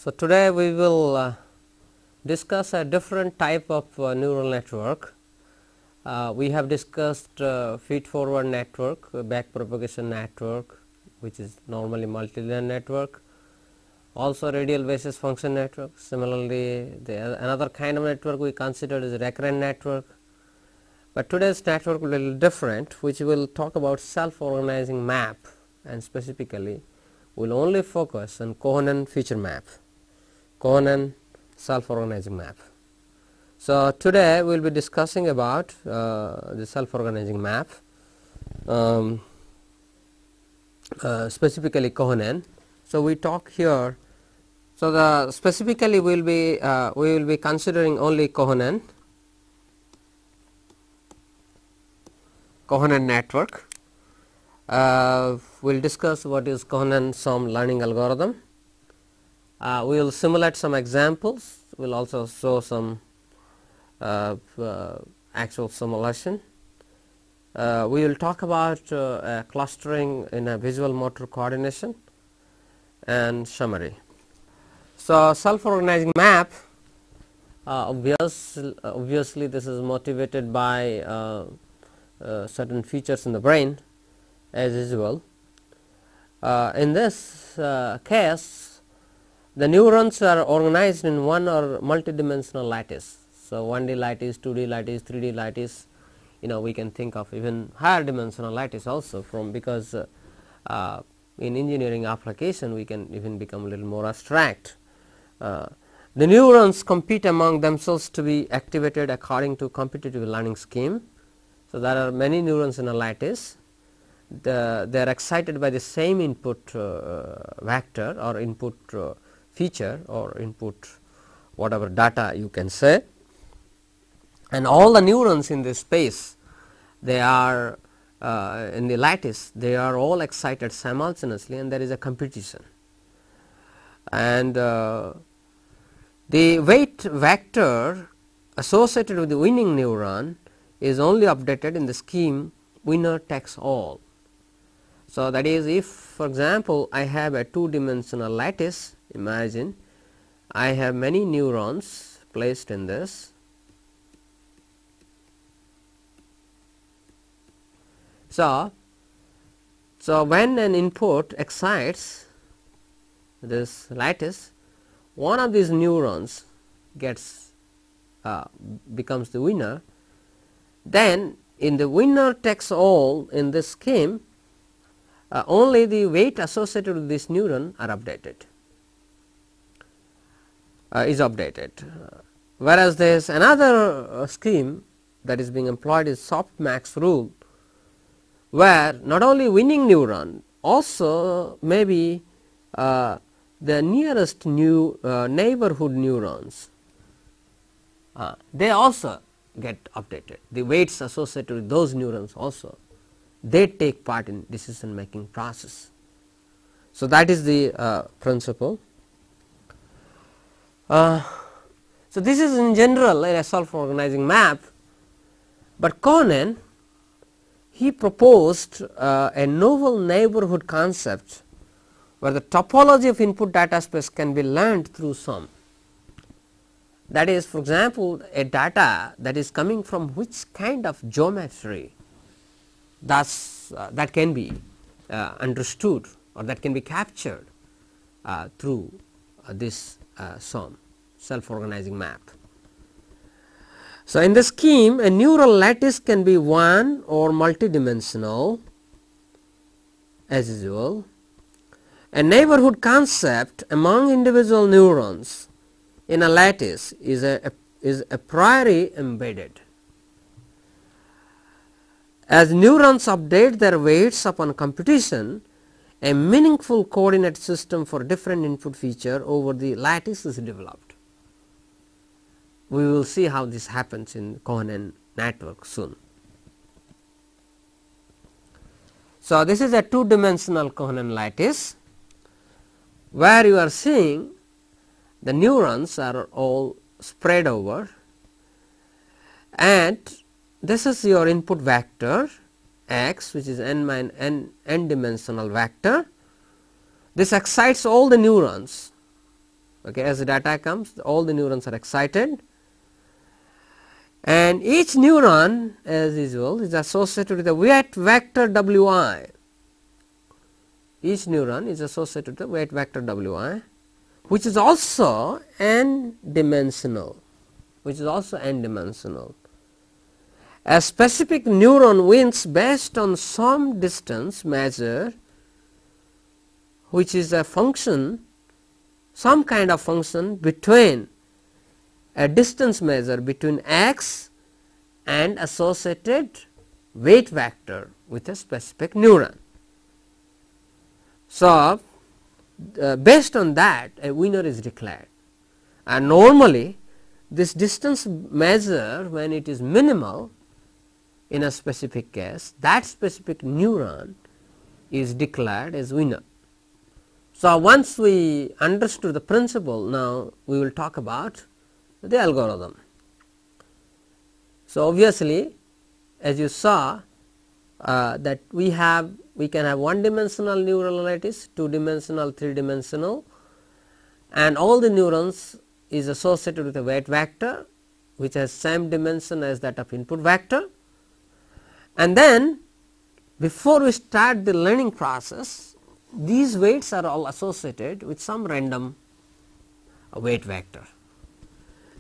So, today we will discuss a different type of neural network. We have discussed feed forward network, back propagation network, which is normally multilinear network, also radial basis function network. Similarly, another kind of network we consider is recurrent network, but today's network will be a little different, which will talk about self-organizing map, and specifically we will only focus on Konan feature map, Konan self-organizing map. So, today we will be discussing about the self-organizing map, specifically Konan. So, we talk here. So, the specifically we will be considering only Konan network. We will discuss what is Konan sum learning algorithm. We will simulate some examples. We will also show some actual simulation. We will talk about clustering in a visual motor coordination and summary. So, self-organizing map, obviously this is motivated by certain features in the brain as usual. In this case, the neurons are organized in one or multidimensional lattice. So, 1D lattice, 2D lattice, 3D lattice, we can think of even higher dimensional lattice also, from because in engineering application we can even become a little more abstract. The neurons compete among themselves to be activated according to competitive learning scheme. So, there are many neurons in a lattice. They are excited by the same input vector or input feature or input whatever data you can say, and all the neurons in this space, they are in the lattice, they are all excited simultaneously, and there is a competition. And the weight vector associated with the winning neuron is only updated in the scheme winner takes all. So, that is, if for example, I have a 2-dimensional lattice, imagine I have many neurons placed in this. So, when an input excites this lattice, one of these neurons gets becomes the winner. Then in the winner takes all in this scheme, only the weight associated with this neuron are updated, is updated. Whereas there is another scheme that is being employed is softmax rule, where not only winning neuron, also maybe the nearest neighborhood neurons, they also get updated. The weights associated with those neurons also, they take part in decision making process. So, that is the principle. So, this is in general a self-organizing map, but Konan, he proposed a novel neighborhood concept where the topology of input data space can be learned through sum. That is, for example, a data that is coming from which kind of geometry, thus that can be understood or that can be captured through this sum, self-organizing map. So, in the scheme, a neural lattice can be one or multidimensional as usual. A neighborhood concept among individual neurons in a lattice is a priori embedded. As neurons update their weights upon computation, a meaningful coordinate system for different input feature over the lattice is developed. We will see how this happens in Konan network soon. So, this is a 2-dimensional Konan lattice, where you are seeing the neurons are all spread over, and this is your input vector x, which is n, n, n, n, dimensional vector. This excites all the neurons, Okay, as the data comes, all the neurons are excited, and each neuron as usual is associated with a weight vector W I. Each neuron is associated with the weight vector W I, which is also n dimensional, A specific neuron wins based on some distance measure, which is a function, some kind of function between a distance measure between x and associated weight vector with a specific neuron. So, based on that a winner is declared, and normally this distance measure, when it is minimal in a specific case, that specific neuron is declared as winner. So, once we understood the principle, now we will talk about the algorithm. So, obviously as you saw that we can have one dimensional neural lattice, two dimensional, three dimensional, and all the neurons is associated with a weight vector which has same dimension as that of input vector. And then before we start the learning process, these weights are all associated with some random weight vector,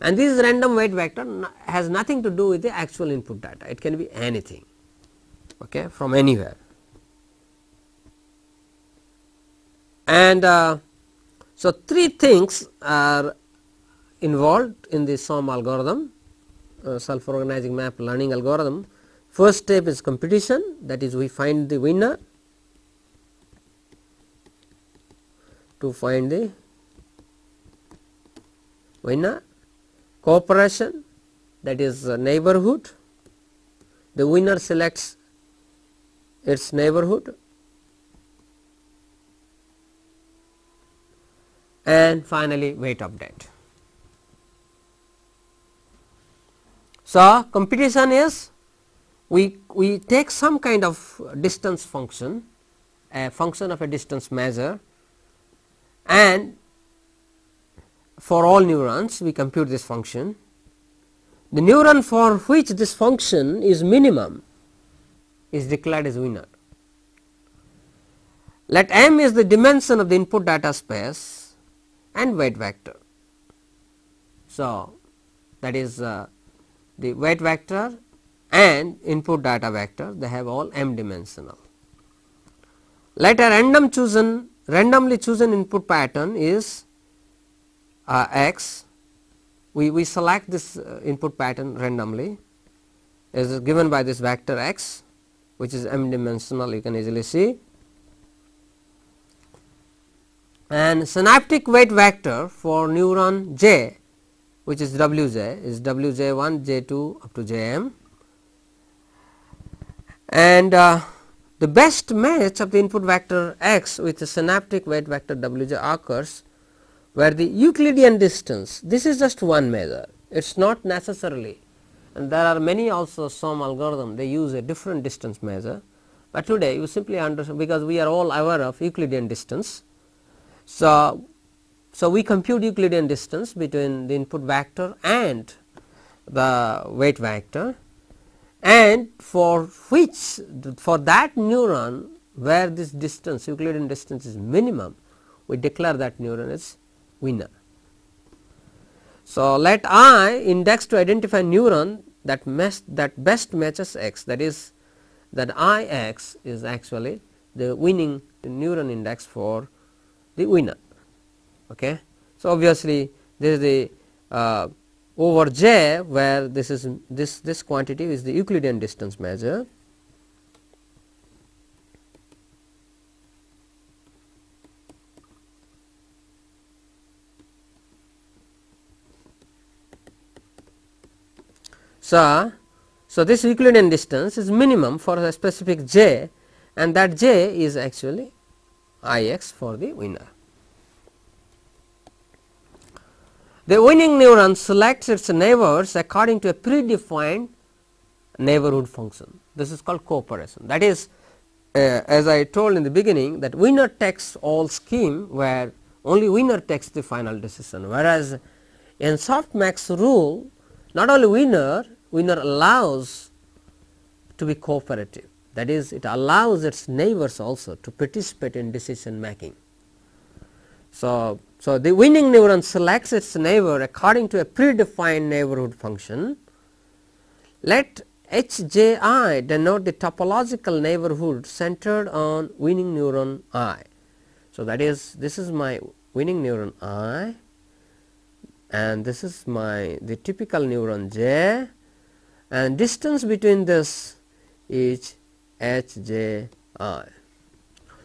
and this random weight vector has nothing to do with the actual input data. It can be anything, okay, from anywhere. And so, three things are involved in the SOM algorithm, self-organizing map learning algorithm. First step is computation, that is we find the winner. To find the winner, cooperation, that is neighborhood, the winner selects its neighborhood, and finally weight update. So, computation is we take some kind of distance function, a function of a distance measure, and for all neurons we compute this function. The neuron for which this function is minimum is declared as winner. Let M is the dimension of the input data space and weight vector. So, that is the weight vector and input data vector, they have all M dimensional. Let a randomly chosen input pattern is x. We select this input pattern randomly, is given by this vector x, which is M dimensional, you can easily see. And synaptic weight vector for neuron j, which is wj, is wj1, j2 up to jm. And the best match of the input vector x with the synaptic weight vector wj occurs where the Euclidean distance, this is just one measure, it is not necessarily, and there are many also some algorithm they use a different distance measure, but today you simply understand, because we are all aware of Euclidean distance. So, we compute Euclidean distance between the input vector and the weight vector, and for that neuron where this distance, Euclidean distance, is minimum, we declare that neuron as winner. So, let I index to identify neuron that best matches x, that is that I x is actually the winning neuron index for the winner. Okay. So, obviously, this is the over j, where this quantity is the Euclidean distance measure. So, this Euclidean distance is minimum for a specific j, and that j is actually I x for the winner. The winning neuron selects its neighbors according to a predefined neighborhood function. This is called cooperation. That is, as I told in the beginning, that winner takes all scheme where only winner takes the final decision, whereas in softmax rule not only winner allows to be cooperative, that is, it allows its neighbors also to participate in decision making. So the winning neuron selects its neighbor according to a predefined neighborhood function. Let Hji denote the topological neighborhood centered on winning neuron I. So that is, this is my winning neuron I, and this is the typical neuron J, and distance between this is Hji.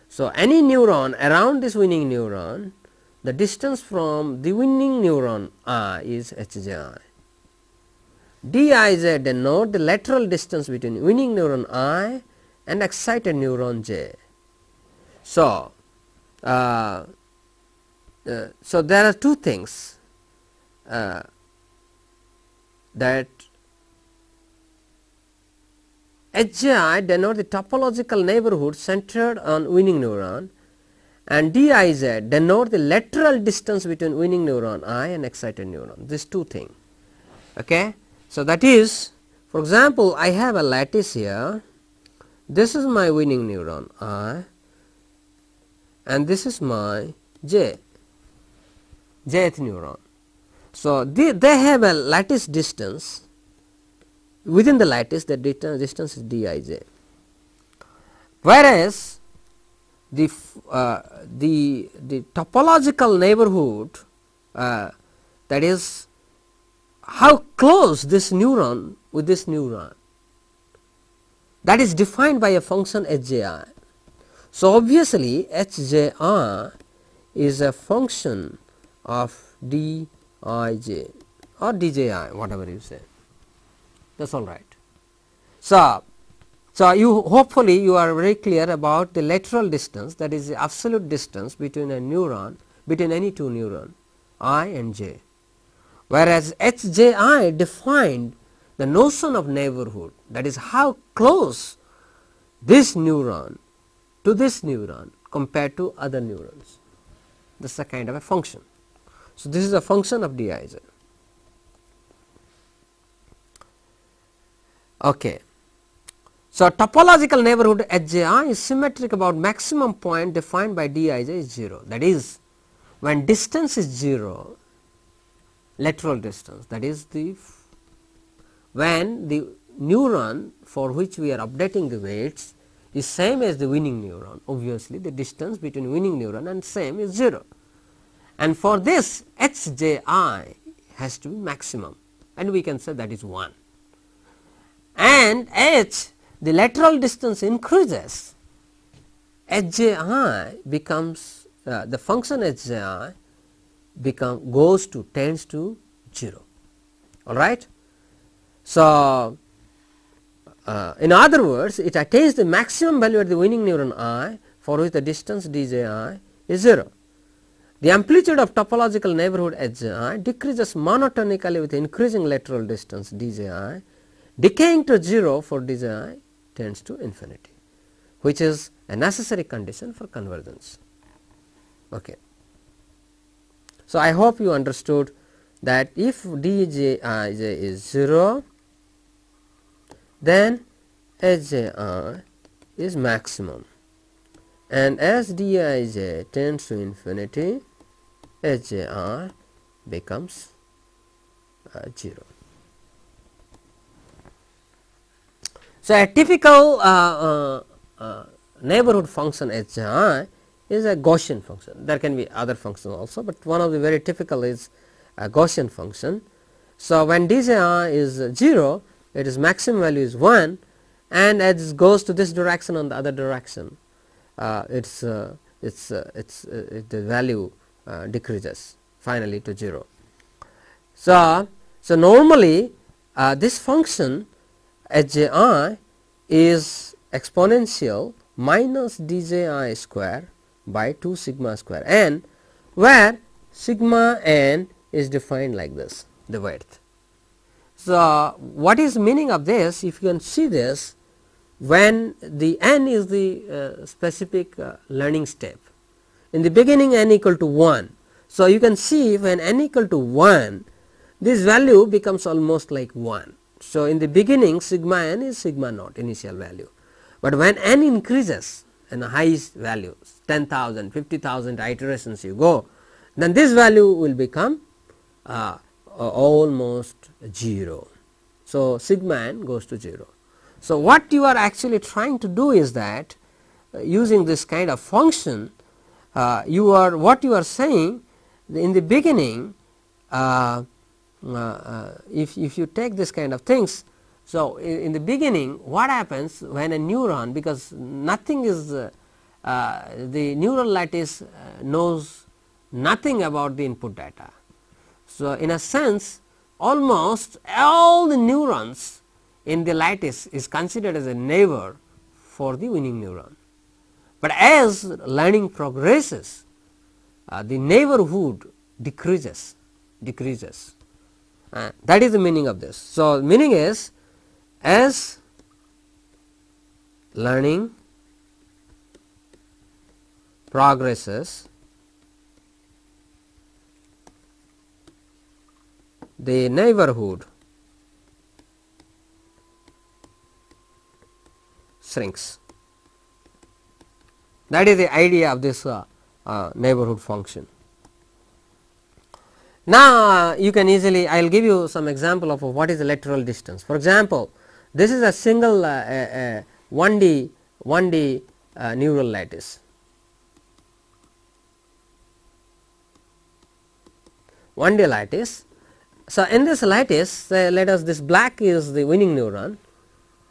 So any neuron around this winning neuron, the distance from the winning neuron I is Hji. Dij denote the lateral distance between winning neuron I and excited neuron J. So there are two things that Hji denote the topological neighborhood centered on winning neuron, and Dij denote the lateral distance between winning neuron I and excited neuron. These two things. Okay. So that is, for example, I have a lattice here. This is my winning neuron I, and this is my jth neuron. So they have a lattice distance. Within the lattice, the distance is Dij, whereas the topological neighborhood, that is how close this neuron with this neuron, that is defined by a function Hji. So obviously Hji is a function of Dij or Dji, whatever you say. That's all right. So you hopefully you are very clear about the lateral distance, that is the absolute distance between a neuron, between any two neuron I and j, whereas Hji defined the notion of neighborhood, that is how close this neuron to this neuron compared to other neurons. This is a kind of a function. So this is a function of Dij. Okay. So topological neighborhood Hji is symmetric about maximum point defined by Dij is 0. That is, when distance is 0, lateral distance, that is when the neuron for which we are updating the weights is same as the winning neuron, obviously the distance between winning neuron and same is 0, and for this Hji has to be maximum, and we can say that is 1, and h, the lateral distance increases, Hji becomes the function Hji tends to 0. All right. So in other words, it attains the maximum value at the winning neuron I, for which the distance Dji is 0. The amplitude of topological neighborhood Hji decreases monotonically with increasing lateral distance Dji, decaying to 0 for Dji tends to infinity, which is a necessary condition for convergence. Okay. So I hope you understood that if Dji is 0, then Hji is maximum, and as Dij tends to infinity, Hji becomes 0. So a typical neighborhood function Hji is a Gaussian function. There can be other functions also, but one of the very typical is a Gaussian function. So when Dji is 0, its maximum value is 1, and as it goes to this direction on the other direction, the value decreases finally to 0. So normally this function Hji is exponential minus Dji square by 2 sigma square n, where sigma n is defined like this, the width. So what is meaning of this? If you can see this, when the n is the specific learning step, in the beginning n equal to 1. So, you can see when n equal to 1, this value becomes almost like 1. So, in the beginning sigma n is sigma naught initial value, but when n increases in the highest values 10,000, 50,000 iterations you go, then this value will become almost 0. So, sigma n goes to 0. So, what you are actually trying to do is that using this kind of function, what you are saying in the beginning, if you take this kind of things. So, in the beginning what happens when a neuron, because nothing is the neural lattice knows nothing about the input data. So, in a sense almost all the neurons in the lattice is considered as a neighbor for the winning neuron, but as learning progresses the neighborhood decreases. That is the meaning of this. So, meaning is as learning progresses, the neighborhood shrinks. That is the idea of this neighborhood function. Now, you can easily, I will give you some example of what is electoral distance. For example, this is a single 1D neural lattice. 1D lattice. So, in this lattice, let us, this black is the winning neuron,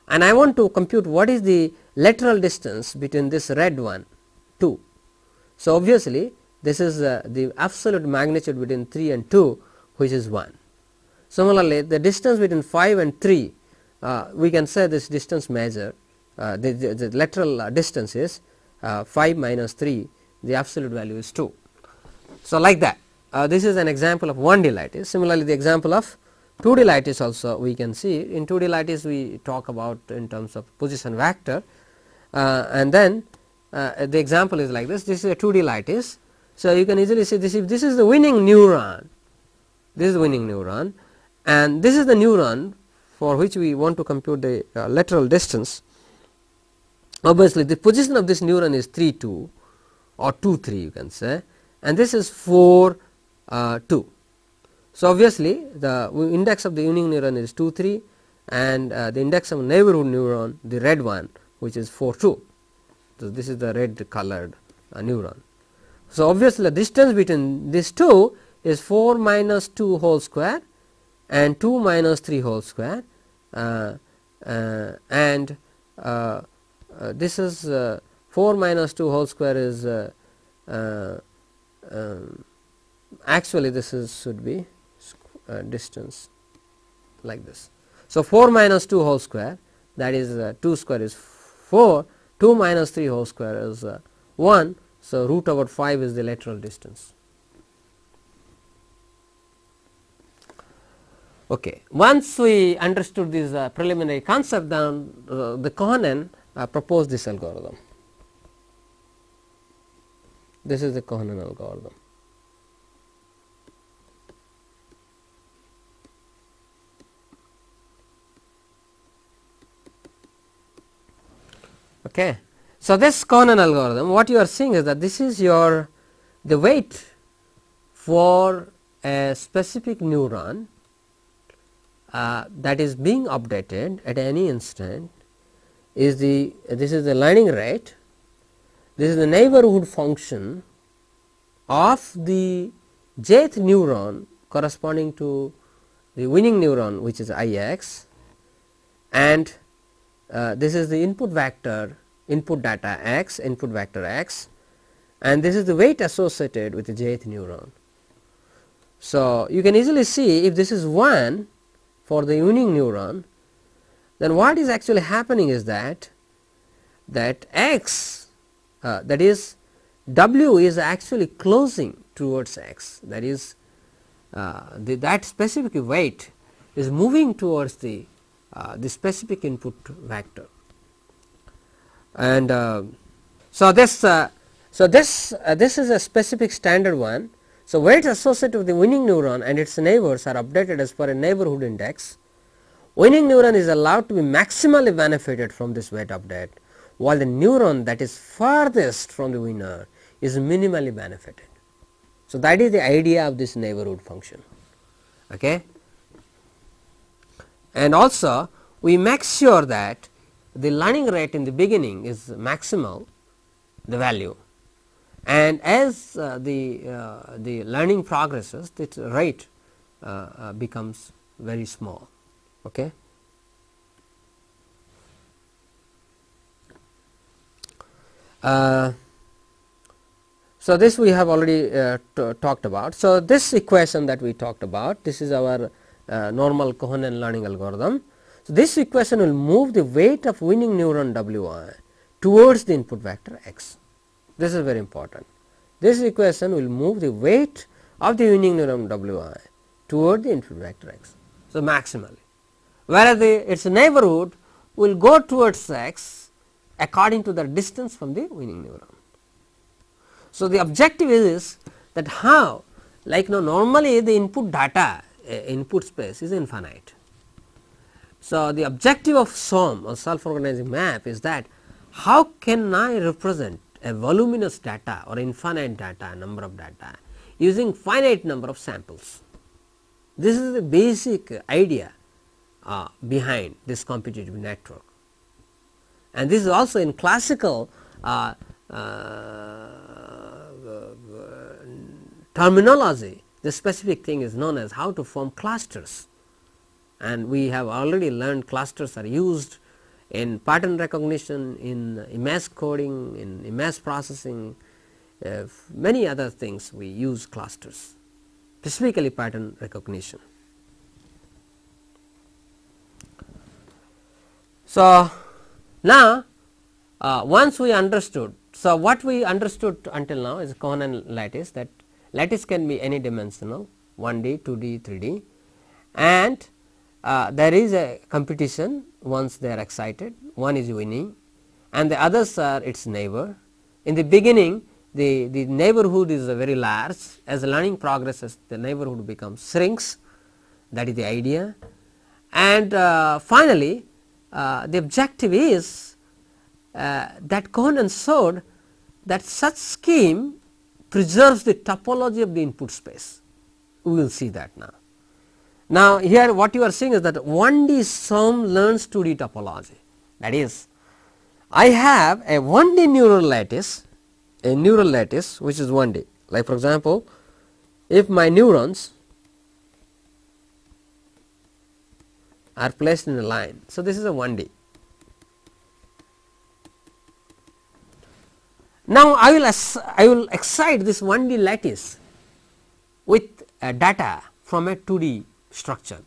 and I want to compute what is the lateral distance between this red one 2. So, obviously, this is the absolute magnitude between 3 and 2, which is 1. Similarly, the distance between 5 and 3, we can say this distance measure, the lateral distance is 5 minus 3, the absolute value is 2. So, like that. This is an example of 1D lattice. Similarly, the example of 2D lattice also we can see. In 2D lattice we talk about in terms of position vector, and then the example is like this. This is a 2D lattice. So, you can easily see this, if this is the winning neuron, this is the winning neuron, and this is the neuron for which we want to compute the lateral distance. Obviously, the position of this neuron is 3 2 or 2 3 you can say, and this is 4 2. So, obviously, the index of the winning neuron is 2 3, and the index of neighborhood neuron, the red one, which is 4 2. So, this is the red colored neuron. So, obviously, the distance between these two is 4 minus 2 whole square and 2 minus 3 whole square, and this is 4 minus 2 whole square is actually this is should be distance like this. So, 4 minus 2 whole square, that is 2 square is 4, 2 minus 3 whole square is 1. So, root over 5 is the lateral distance. Okay. Once we understood this preliminary concept, then the Konan proposed this algorithm. This is the Konan algorithm. Okay. So, this Konan algorithm, what you are seeing is that this is your the weight for a specific neuron that is being updated at any instant is this is the learning rate, this is the neighborhood function of the jth neuron corresponding to the winning neuron, which is Ix, and this is the input vector, input data x, input vector x, and this is the weight associated with the jth neuron. So, you can easily see if this is 1 for the winning neuron, then what is actually happening is that x, that is w is actually closing towards x, that is that specific weight is moving towards the specific input vector. And so, this So, this is a specific standard one. So, weights associated with the winning neuron and its neighbors are updated as per a neighborhood index. Winning neuron is allowed to be maximally benefited from this weight update, while the neuron that is farthest from the winner is minimally benefited. So, that is the idea of this neighborhood function. Okay. And also we make sure that the learning rate in the beginning is maximal, the value, and as the learning progresses, its rate becomes very small. Okay. So, this we have already talked about. So, this equation that we talked about, this is our normal Konan learning algorithm. So, this equation will move the weight of winning neuron Wi towards the input vector x. This is very important. This equation will move the weight of the winning neuron Wi toward the input vector x. So, maximally, whereas its neighborhood will go towards x according to the distance from the winning neuron. So, the objective is that how, like now normally the input data, input space is infinite. So, the objective of SOM or self organizing map is that how can I represent a voluminous data or infinite data, number of data using finite number of samples. This is the basic idea behind this computative network, and this is also in classical terminology. The specific thing is known as how to form clusters, and we have already learned clusters are used in pattern recognition, in image coding, in image processing, many other things we use clusters, specifically pattern recognition. So, now once we understood, so what we understood until now is Konan lattice, that lattice can be any dimensional, 1D, 2D, 3D, and there is a competition once they are excited, one is winning and the others are its neighbor. In the beginning the neighborhood is very large, as the learning progresses the neighborhood becomes shrinks, that is the idea, and finally the objective is that Konan showed that such scheme preserves the topology of the input space. We will see that now. Now, here what you are seeing is that 1D SOM learns 2D topology, that is I have a 1D neural lattice, a neural lattice which is 1D, like for example, if my neurons are placed in a line. So, this is a 1D. Now, I will excite this 1D lattice with data from a 2D structure.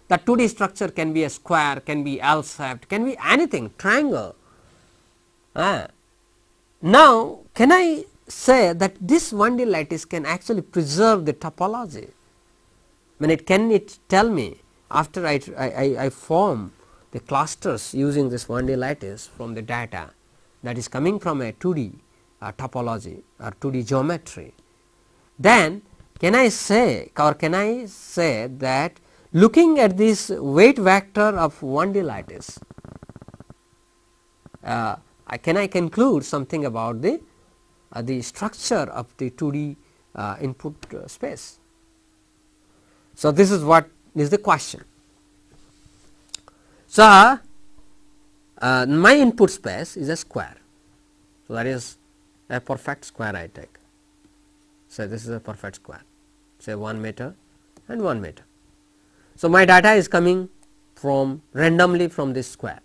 The 2D structure can be a square, can be L-shaped, can be anything, triangle. Now, can I say that this 1D lattice can actually preserve the topology? Can it tell me after I form the clusters using this 1D lattice from the data that is coming from a 2D topology or 2D geometry, then can I say that looking at this weight vector of 1D lattice, can I conclude something about the structure of the 2D input space? So, this is what is the question. So, my input space is a square. So, that is a perfect square I take. So, this is a perfect square, say 1 meter and 1 meter. So, my data is coming from randomly from this square,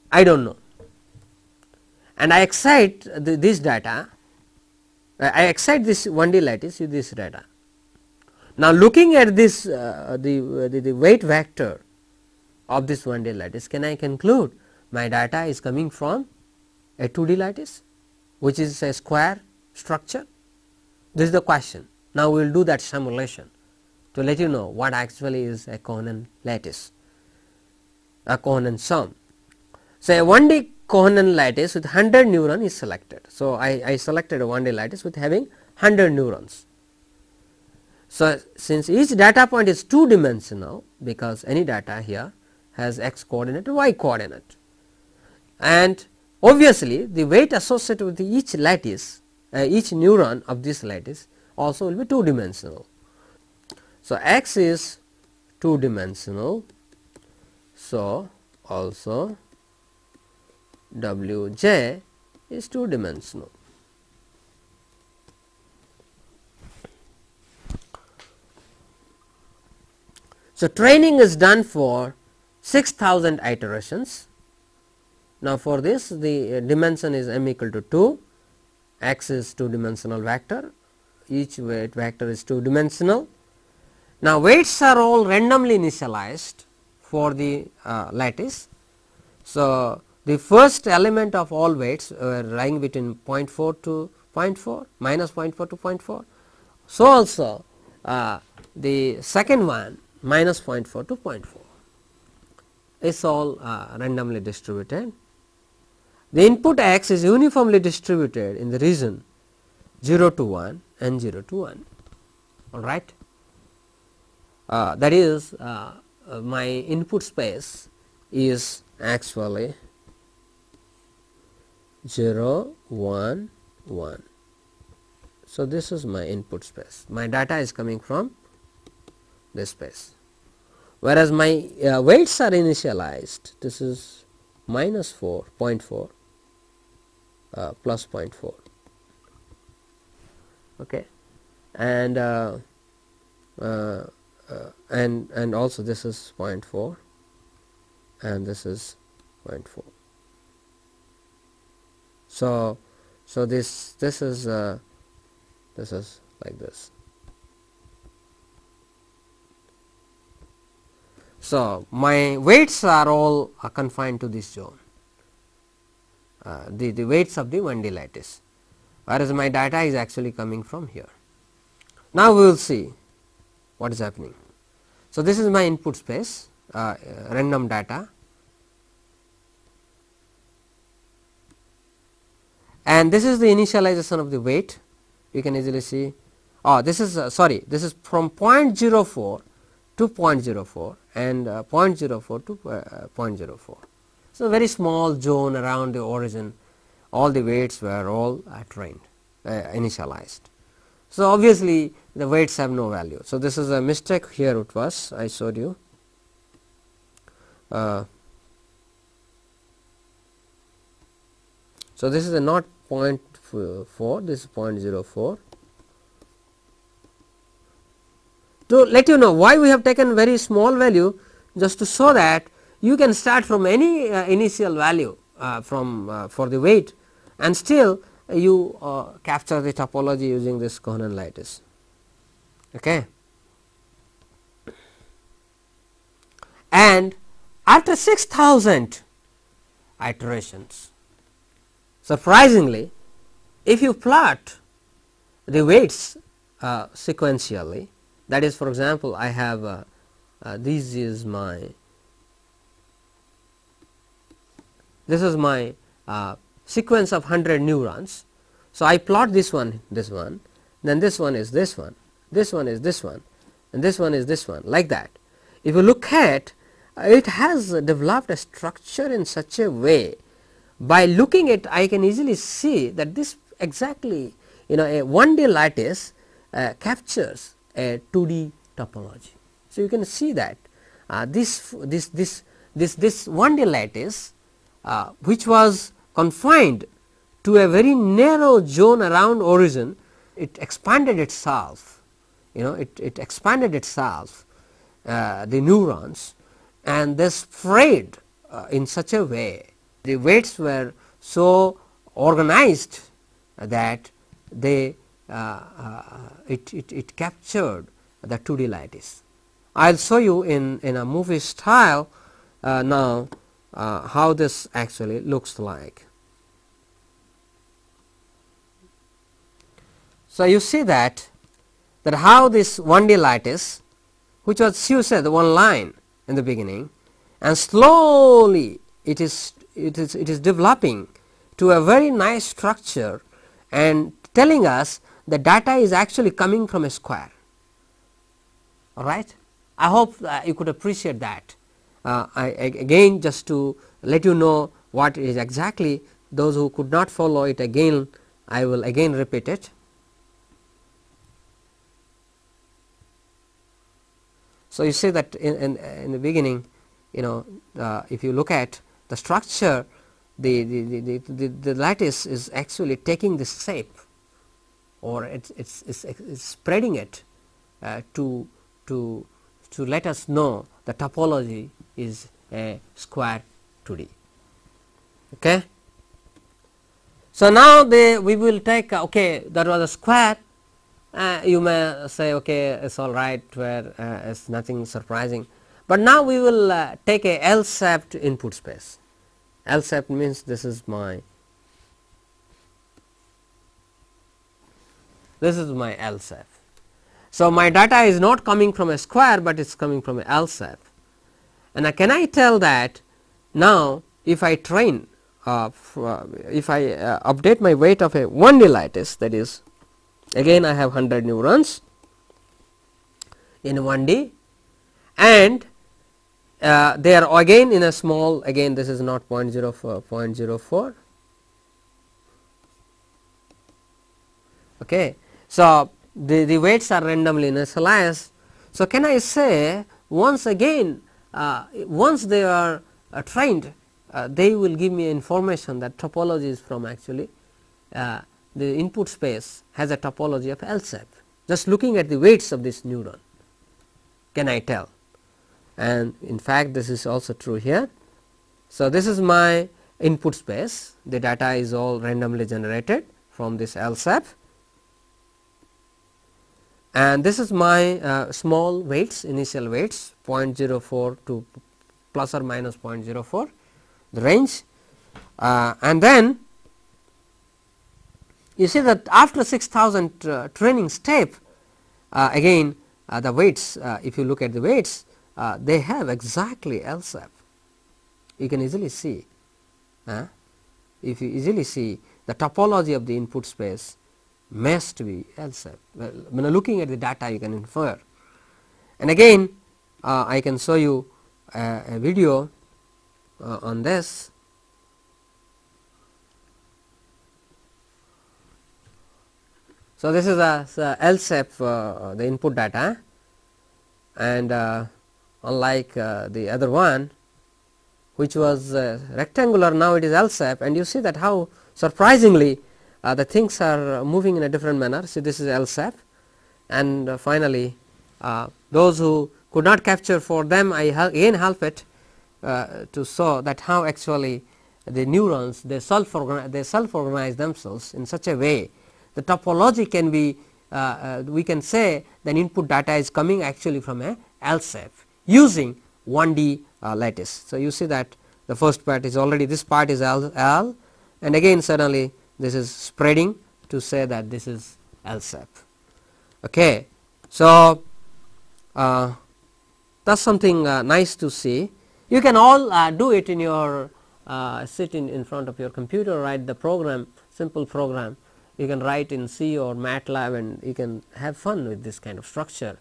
I do not know, and I excite this data, I excite this 1D lattice with this data. Now, looking at this the weight vector of this 1D lattice, can I conclude my data is coming from a 2D lattice which is a square structure? This is the question. Now, we will do that simulation to let you know what actually is a Konan lattice, a Konan SOM. So, a 1D Konan lattice with 100 neuron is selected. So, I selected a 1D lattice with having 100 neurons. So, since each data point is 2 dimensional, because any data here has x coordinate and y coordinate, and obviously the weight associated with each lattice, each neuron of this lattice also will be 2 dimensional. So, x is 2 dimensional. So, also W j is 2 dimensional. So, training is done for 6000 iterations. Now, for this the dimension is m equal to 2, x is 2 dimensional vector, each weight vector is 2 dimensional. Now, weights are all randomly initialized for the lattice. So, the first element of all weights were lying between 0.4 to 0.4, minus 0.4 to 0.4. So, also the second one minus 0.4 to 0.4 is all randomly distributed. The input x is uniformly distributed in the region 0 to 1 and 0 to 1, all right. That is my input space is actually 0, 1, 1. So, this is my input space. My data is coming from this space, whereas my weights are initialized. This is minus 4, 0.4 plus 0.4, okay, and also this is 0.4 and this is 0.4. So, this is like this. So, my weights are all confined to this zone, the weights of the 1D lattice, whereas my data is actually coming from here. Now, we will see what is happening. So, this is my input space, random data, and this is the initialization of the weight. You can easily see, this is this is from 0.04 to 0.04 and 0.04 to 0.04. So, a very small zone around the origin, all the weights were all trained, initialized. So, obviously, the weights have no value. So, this is a mistake here, it was I showed you. So, this is a not 0.4, this is 0.04. To let you know why we have taken very small value, just to show that you can start from any initial value for the weight, and still you capture the topology using this Konan lattice. Okay. And after 6000 iterations, surprisingly, if you plot the weights sequentially, that is, for example, I have this is my sequence of 100 neurons. So, I plot this one, then this one is this one, this one is this one, and this one is this one, like that. If you look at it, has developed a structure in such a way, by looking at I can easily see that this exactly a 1D lattice captures a 2D topology. So, you can see that this 1D lattice which was confined to a very narrow zone around origin, it expanded itself, it expanded itself, the neurons, and they spread in such a way, the weights were so organized that they it captured the 2D lattice. I will show you in a movie style now how this actually looks like. So, you see that how this 1D lattice, which was you said one line in the beginning, and slowly it it is developing to a very nice structure and telling us the data is actually coming from a square. All right. I hope you could appreciate that. Again, just to let you know what is exactly, those who could not follow it again, I will again repeat it. So, you see that in the beginning, you know, if you look at the structure, the lattice is actually taking this shape, or it's spreading it to let us know the topology is a square 2D. Okay. So, now we will take okay, that was a square. You may say okay, it's all right, where it's nothing surprising, but now we will take a L-shaped input space. L-shaped means this is my L shape. So, my data is not coming from a square, but it is coming from a L shape. And can I tell that now if I train if I update my weight of a 1D lattice, that is, again I have 100 neurons in 1D, and they are again in a small, again this is not 0.04, 0.04. Okay. So, the weights are randomly initialized. So, can I say once again, once they are trained, they will give me information that topology is from actually the input space has a topology of L shape, just looking at the weights of this neuron, can I tell. And in fact, this is also true here. So, this is my input space, the data is all randomly generated from this L shape, and this is my small weights, initial weights 0.04 to plus or minus 0.04, the range, and then you see that after 6000 training step, again the weights, if you look at the weights, they have exactly L shape. You can easily see, if you easily see the topology of the input space must be L shape. Well, when looking at the data, you can infer. And again, I can show you a video on this. So, this is a L shape, the input data, and unlike the other one, which was rectangular, now it is L shape, and you see that how surprisingly the things are moving in a different manner. See, this is L shape, and finally, those who could not capture, for them I again help it to show that how actually the neurons, they self-organize themselves in such a way the topology can be, we can say the input data is coming actually from a L shape using 1D lattice. So, you see that the first part is already, this part is L, and again suddenly this is spreading to say that this is L shape. Okay. So, that is something nice to see. You can all do it in your sit in front of your computer, write the program, simple program. You can write in C or MATLAB, and you can have fun with this kind of structure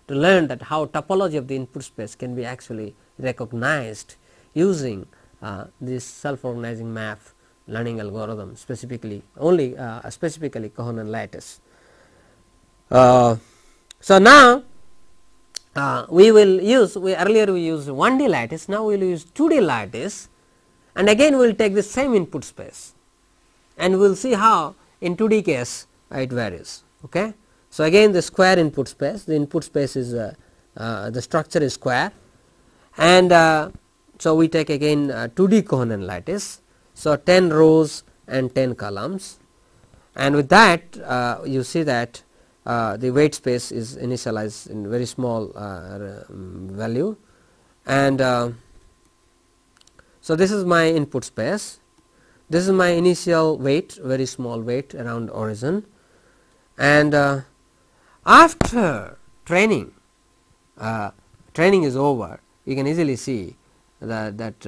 to learn that how topology of the input space can be actually recognized using this self-organizing map learning algorithm, specifically only specifically Konan lattice. So, now we will use, earlier we used 1D lattice, now we will use 2D lattice, and again we will take the same input space, and we will see how in 2D case it varies. Okay. So, again the square input space, the input space is the structure is square, and so we take again 2D Konan lattice. So, 10 rows and 10 columns, and with that you see that the weight space is initialized in very small value, and so this is my input space, this is my initial weight, very small weight around origin, and after training is over, you can easily see that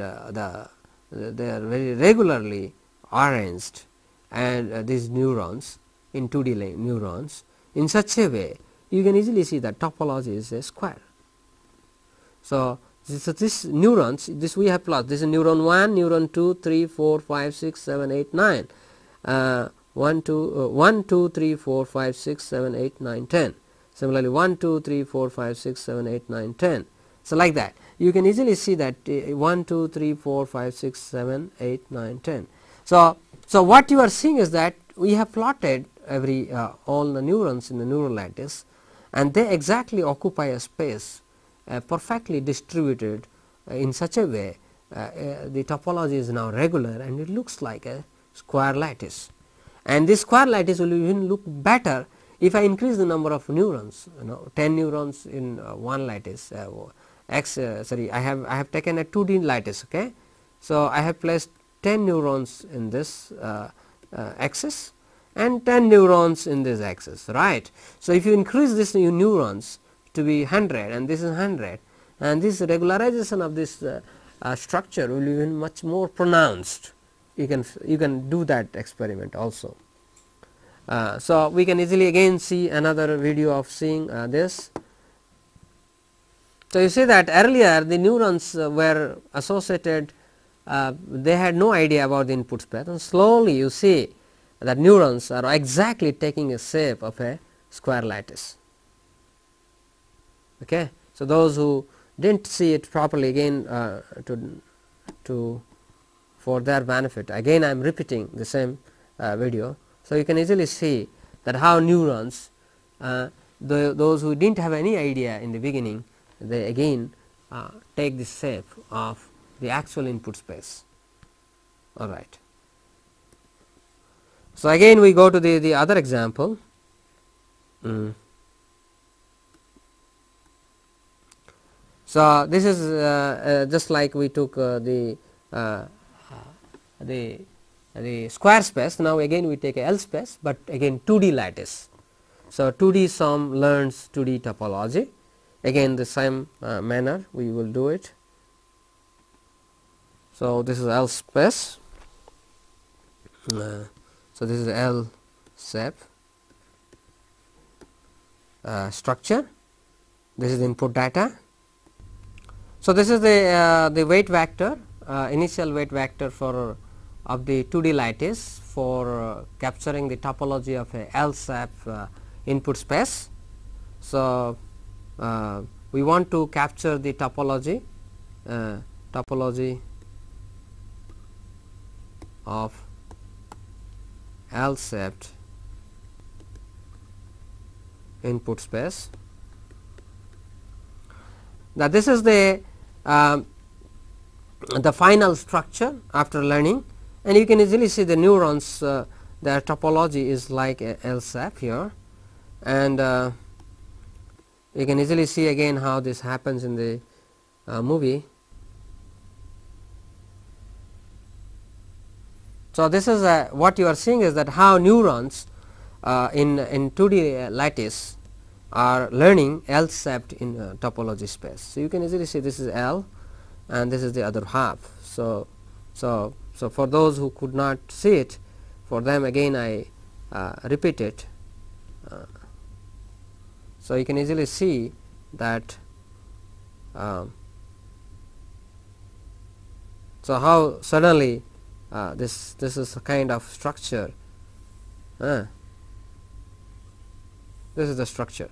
they are very regularly arranged, and these neurons in 2D neurons in such a way, you can easily see that topology is a square. So, this neurons, this we have plotted, this is neuron 1, neuron 2, 3, 4, 5, 6, 7, 8, 9, 1, 2, 3, 4, 5, 6, 7, 8, 9, 10. Similarly, 1, 2, 3, 4, 5, 6, 7, 8, 9, 10. So, like that you can easily see that 1, 2, 3, 4, 5, 6, 7, 8, 9, 10. So, what you are seeing is that we have plotted every all the neurons in the neural lattice, and they exactly occupy a space perfectly distributed in such a way the topology is now regular and it looks like a square lattice. And this square lattice will even look better if I increase the number of neurons, 10 neurons in one lattice. I have taken a 2D lattice. Okay, so I have placed 10 neurons in this axis and 10 neurons in this axis, right. So, if you increase this neurons to be 100 and this is 100, and this regularization of this structure will be even much more pronounced. You can do that experiment also. So, we can easily again see another video of seeing this. So, you see that earlier the neurons were associated, they had no idea about the input space, and slowly you see that neurons are exactly taking a shape of a square lattice. Okay. So, those who did not see it properly, again for their benefit, again I am repeating the same video. So, you can easily see that how neurons, those who did not have any idea in the beginning, they again take the shape of the actual input space. All right. So, again we go to the other example. So, this is just like we took the square space. Now, again we take a L space, but again 2D lattice. So, 2D sum learns 2D topology, again the same manner we will do it. So, this is L space. So, this is L shape structure. This is the input data. So, this is the weight vector, initial weight vector for of the 2D lattice for capturing the topology of a L shape input space. So, we want to capture the topology of L shaped input space. Now, this is the final structure after learning, and you can easily see the neurons, their topology is like a L shape here, and you can easily see again how this happens in the movie. So, this is what you are seeing is that how neurons in 2D lattice are learning L shaped in topology space. So, you can easily see this is L and this is the other half. So, for those who could not see it, for them again I repeat it. So, you can easily see that so how suddenly this is a kind of structure. This is the structure.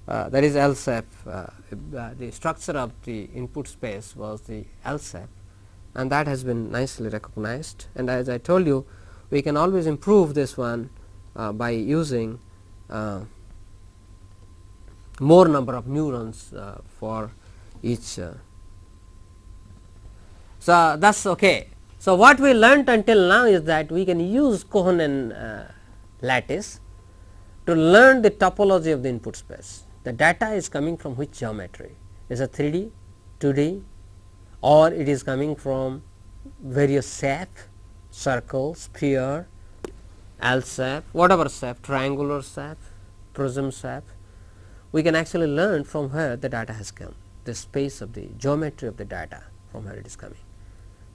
That is L shape. The structure of the input space was the L shape, and that has been nicely recognized. And as I told you, we can always improve this one by using more number of neurons for each. So, that is okay. So, what we learnt until now is that we can use Konan lattice to learn the topology of the input space. The data is coming from which geometry? Is it 3D, 2D, or it is coming from various shape, circle, sphere, L shape, whatever shape, triangular shape, prism shape. We can actually learn from where the data has come, the space of the geometry of the data, from where it is coming.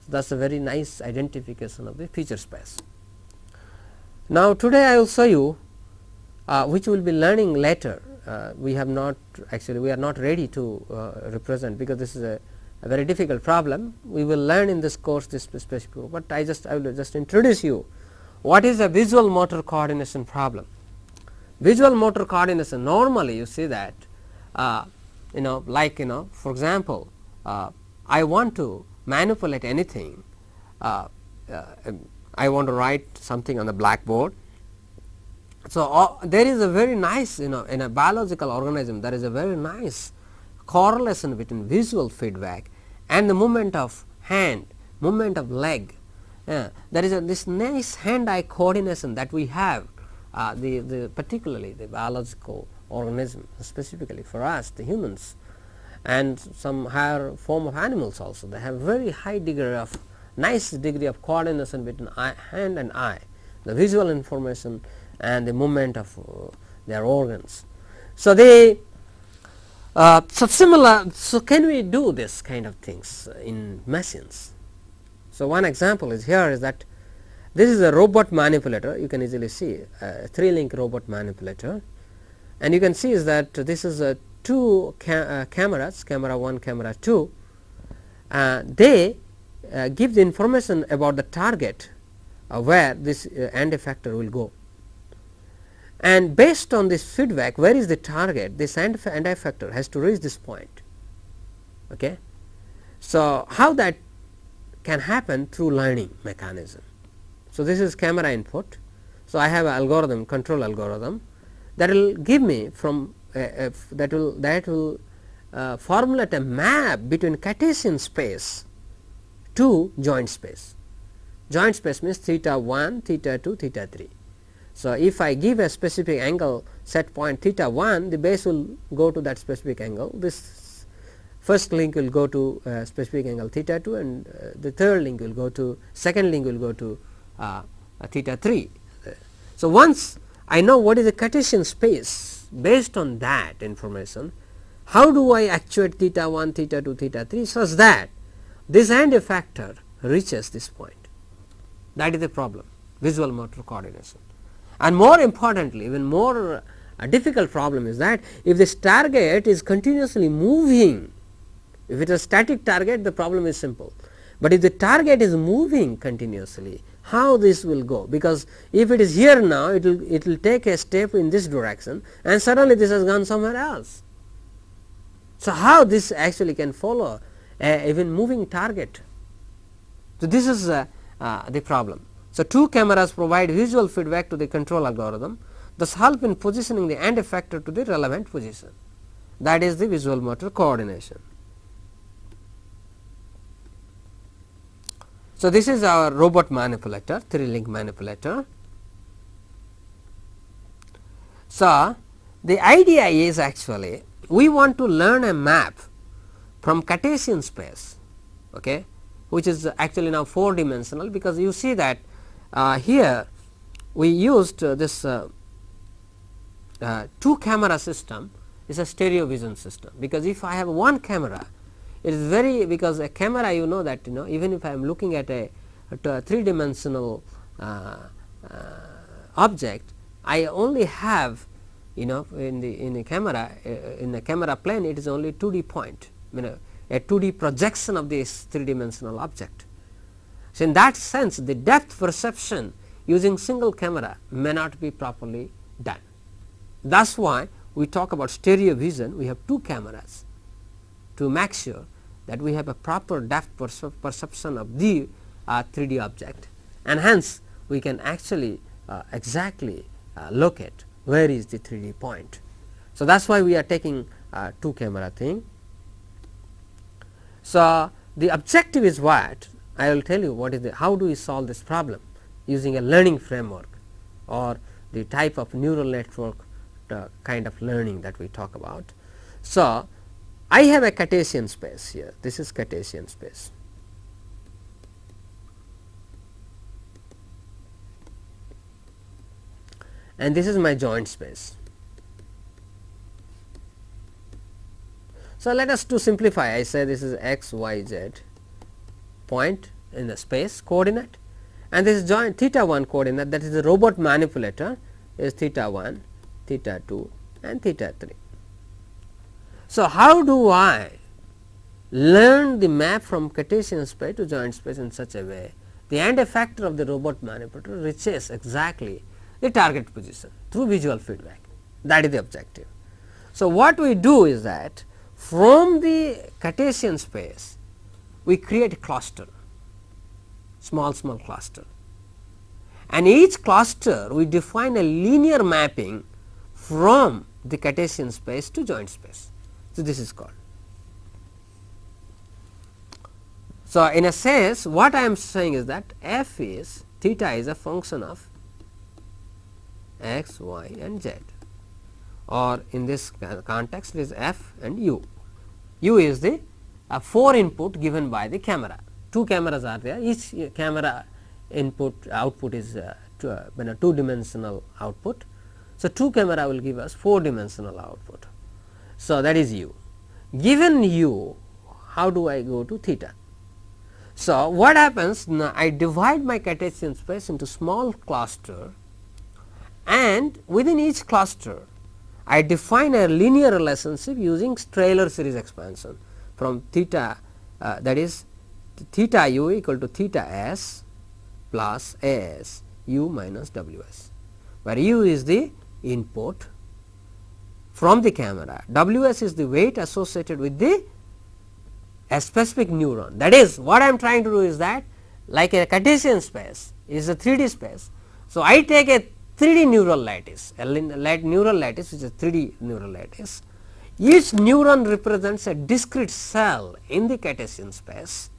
that's a very nice identification of the feature space. Now, today I will show you which we will be learning later. We have not actually, we are not ready to represent, because this is a very difficult problem. We will learn in this course this specific, but I will just introduce you what is a visual motor coordination problem. Visual motor coordination, normally you see that like for example, I want to manipulate anything. I want to write something on the blackboard. So, there is a very nice, in a biological organism, there is a very nice correlation between visual feedback and the movement of hand, movement of leg. There is this nice hand-eye coordination that we have, particularly the biological organism, specifically for us, the humans, and some higher form of animals also. They have very high degree of, nice degree of coordination between hand and eye, the visual information and the movement of their organs. So, so can we do this kind of things in machines? So, one example is here is that this is a robot manipulator. You can easily see a 3-link robot manipulator, and you can see is that this is a two cameras, camera 1, camera 2. They give the information about the target where this end effector will go, and based on this feedback, where is the target, this end effector has to reach this point. Okay. So, how that can happen? Through learning mechanism. So, this is camera input. So, I have an algorithm, control algorithm, that will give me from that will formulate a map between Cartesian space to joint space. Joint space means theta 1, theta 2, theta 3. So, if I give a specific angle set point theta 1, the base will go to that specific angle. This first link will go to specific angle theta 2, and the third link will go to, second link will go to theta 3. So, once I know what is the Cartesian space, based on that information, how do I actuate theta 1, theta 2, theta 3 such that this end effector reaches this point? That is the problem, visual motor coordination. And more importantly, even more difficult problem is that if this target is continuously moving, if it is a static target, the problem is simple. But if the target is moving continuously, how this will go? Because if it is here now, it will take a step in this direction, and suddenly this has gone somewhere else. So, how this actually can follow even moving target? So, this is the problem. So, two cameras provide visual feedback to the control algorithm, thus help in positioning the end effector to the relevant position. That is the visual motor coordination. So, this is our robot manipulator, 3-link manipulator. So, the idea is actually we want to learn a map from Cartesian space, okay, which is actually now 4-dimensional, because you see that here we used this 2 camera system is a stereo vision system, because if I have one camera, it is very, because a camera, you know that even if I am looking at a 3-dimensional object, I only have in the camera plane, it is only 2D point, a 2D projection of this 3-dimensional object. So, in that sense, the depth perception using single camera may not be properly done. That is why we talk about stereo vision. We have 2 cameras to make sure that we have a proper depth perception of the 3D object, and hence we can actually exactly locate where is the 3D point. So, that is why we are taking 2 camera thing. So, the objective is what? I will tell you what is how do we solve this problem using a learning framework or the type of neural network kind of learning that we talk about. So, I have a Cartesian space here, this is Cartesian space. And this is my joint space. So, let us to simplify, I say this is x, y, z point in the space coordinate, and this is joint theta 1 coordinate, that is the robot manipulator is theta 1, theta 2 and theta 3. So, how do I learn the map from Cartesian space to joint space in such a way the end effector of the robot manipulator reaches exactly the target position through visual feedback? That is the objective. So, what we do is that from the Cartesian space we create a cluster, small cluster, and each cluster we define a linear mapping from the Cartesian space to joint space. So, this is called. So, in a sense what I am saying is that f is theta is a function of x, y and z, or in this context it is f and u. U is the 4 input given by the camera. 2 cameras are there, each camera output is 2 dimensional output. So, 2 camera will give us 4 dimensional output. So, that is u. Given u, how do I go to theta? So, what happens now, I divide my Cartesian space into small cluster, and within each cluster I define a linear relationship using Taylor series expansion from theta, that is theta u equal to theta s plus s u minus w s, where u is the input from the camera, w s is the weight associated with the a specific neuron. That is, what I am trying to do is that, like a Cartesian space is a 3D space. So, I take a 3D neural lattice, a neural lattice which is 3D neural lattice. Each neuron represents a discrete cell in the Cartesian space,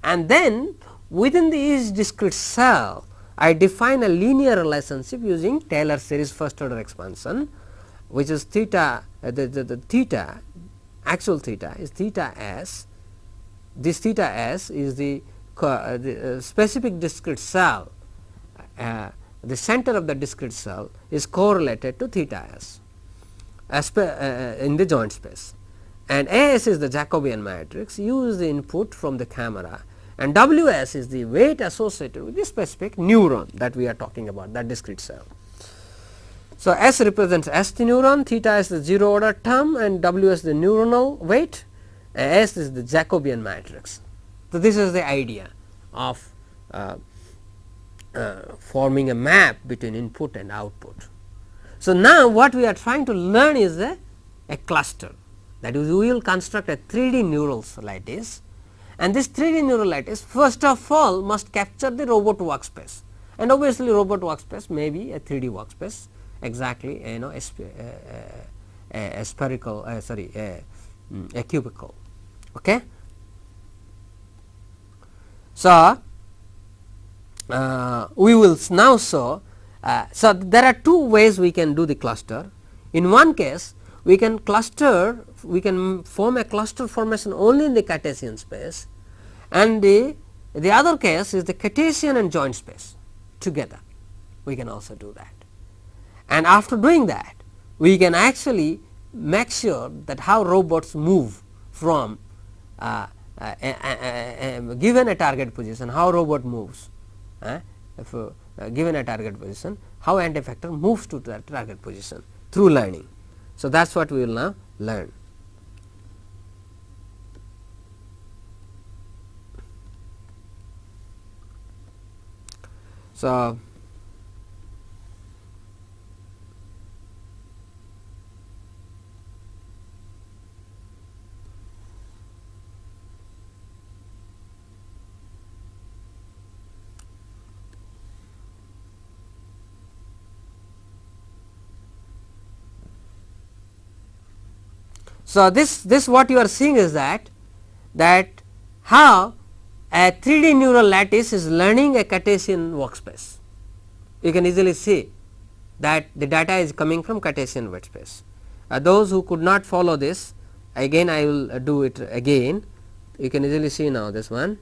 and then within each discrete cell I define a linear relationship using Taylor series first order expansion, which is theta, the theta, actual theta is theta s. This theta s is the specific discrete cell, the center of the discrete cell is correlated to theta s in the joint space, and A s is the Jacobian matrix, U is the input from the camera, and W s is the weight associated with the specific neuron that we are talking about, that discrete cell. So, S represents S the neuron, theta is the 0 order term, and W s the neuronal weight, and S is the Jacobian matrix. So, this is the idea of forming a map between input and output. So, now what we are trying to learn is a cluster, that is, we will construct a 3D neural lattice, and this 3D neural lattice first of all must capture the robot workspace, and obviously robot workspace may be a 3D workspace, exactly, you know, a spherical, a cubicle. Okay. So, we will now show. So, there are 2 ways we can do the cluster. In one case we can cluster, we can form a cluster formation only in the Cartesian space, and the other case is the Cartesian and joint space together. We can also do that, and after doing that we can actually make sure that how robots move from given a target position, how robot moves, if given a target position, how anti-effector moves to that target position through learning. So, that is what we will now learn. So, this what you are seeing is that how a 3D neural lattice is learning a Cartesian workspace. You can easily see that the data is coming from Cartesian workspace. Those who could not follow this, again I will do it again. You can easily see now this one,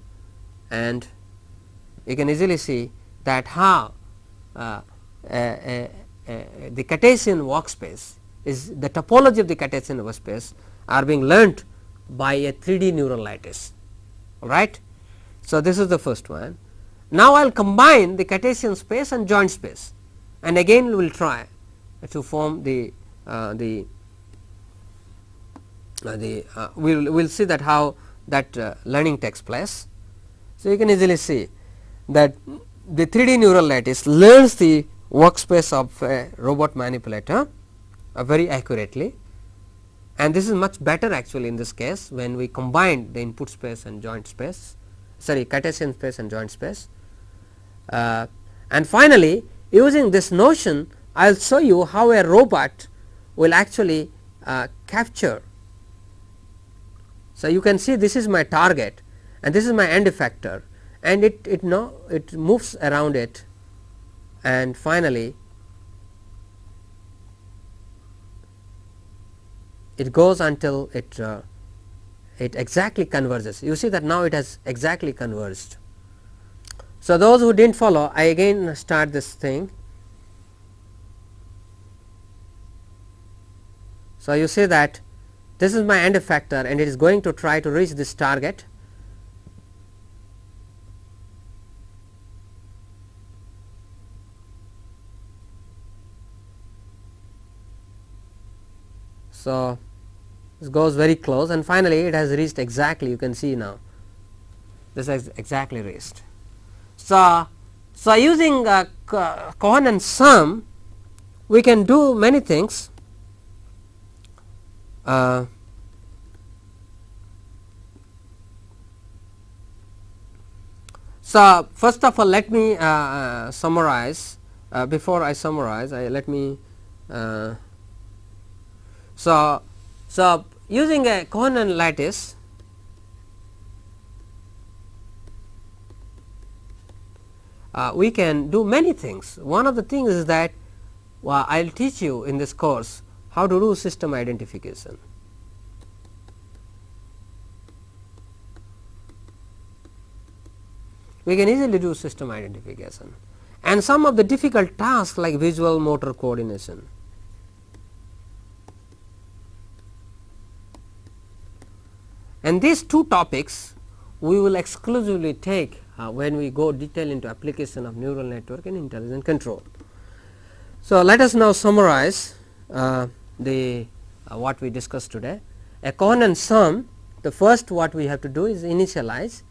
and you can easily see that how the Cartesian workspace is the topology of the Cartesian workspace are being learnt by a 3D neural lattice, all right. So, this is the first one. Now, I will combine the Cartesian space and joint space, and again we will try to form we will see that how that learning takes place. So, you can easily see that the 3D neural lattice learns the workspace of a robot manipulator very accurately, and this is much better actually in this case when we combine the input space and joint space, sorry, Cartesian space and joint space. And finally, using this notion, I will show you how a robot will actually capture. So, you can see this is my target and this is my end effector, and it moves around it, and finally it goes until it exactly converges. You see that now it has exactly converged. So, those who did not follow, I again start this thing. So, you see that this is my end effector and it is going to try to reach this target. So, this goes very close and finally, it has reached exactly, you can see now this has exactly reached. So, using Konan sum, we can do many things. So, first of all, let me summarize. Before I summarize, let me so using a Konan lattice, we can do many things. One of the things is that I will teach you in this course how to do system identification. We can easily do system identification and some of the difficult tasks like visual motor coordination. And these two topics we will exclusively take when we go detail into application of neural network in intelligent control. So, let us now summarize what we discussed today. A Konan sum, the first what we have to do is initialize.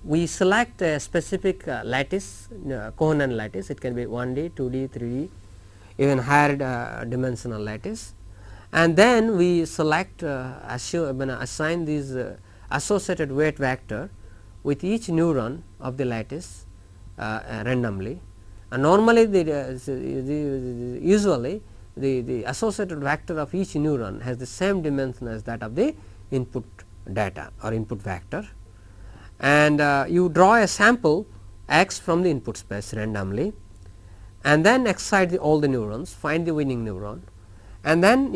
We select a specific lattice, Konan lattice, it can be 1D, 2D, 3D, even higher dimensional lattice, and then we select assign these associated weight vector with each neuron of the lattice randomly, and normally usually the associated vector of each neuron has the same dimension as that of the input data or input vector, and you draw a sample x from the input space randomly, and then excite all the neurons, find the winning neuron, and then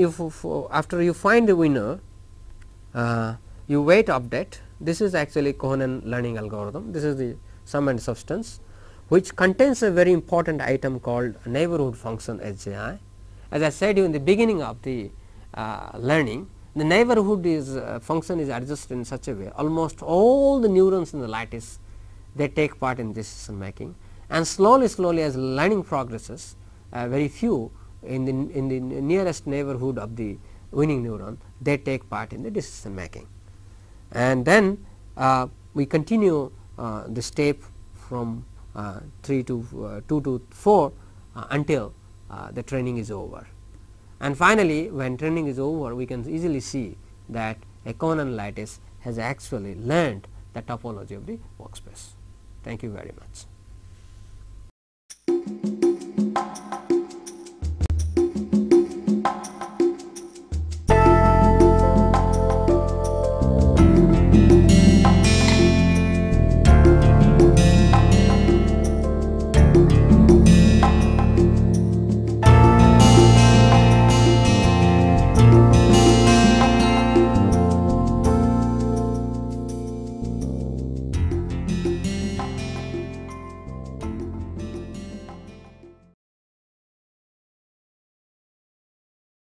after you find the winner, you weight update. This is actually Konan learning algorithm. This is the sum and substance, which contains a very important item called neighborhood function HJI. As I said you in the beginning of the learning, the neighborhood function is adjusted in such a way almost all the neurons in the lattice, they take part in decision making, and slowly as learning progresses, very few in the nearest neighborhood of the winning neuron, they take part in the decision making. And then we continue the step from 3 to 2 to 4 until the training is over. And finally, when training is over, we can easily see that a Konan lattice has actually learned the topology of the workspace. Thank you very much.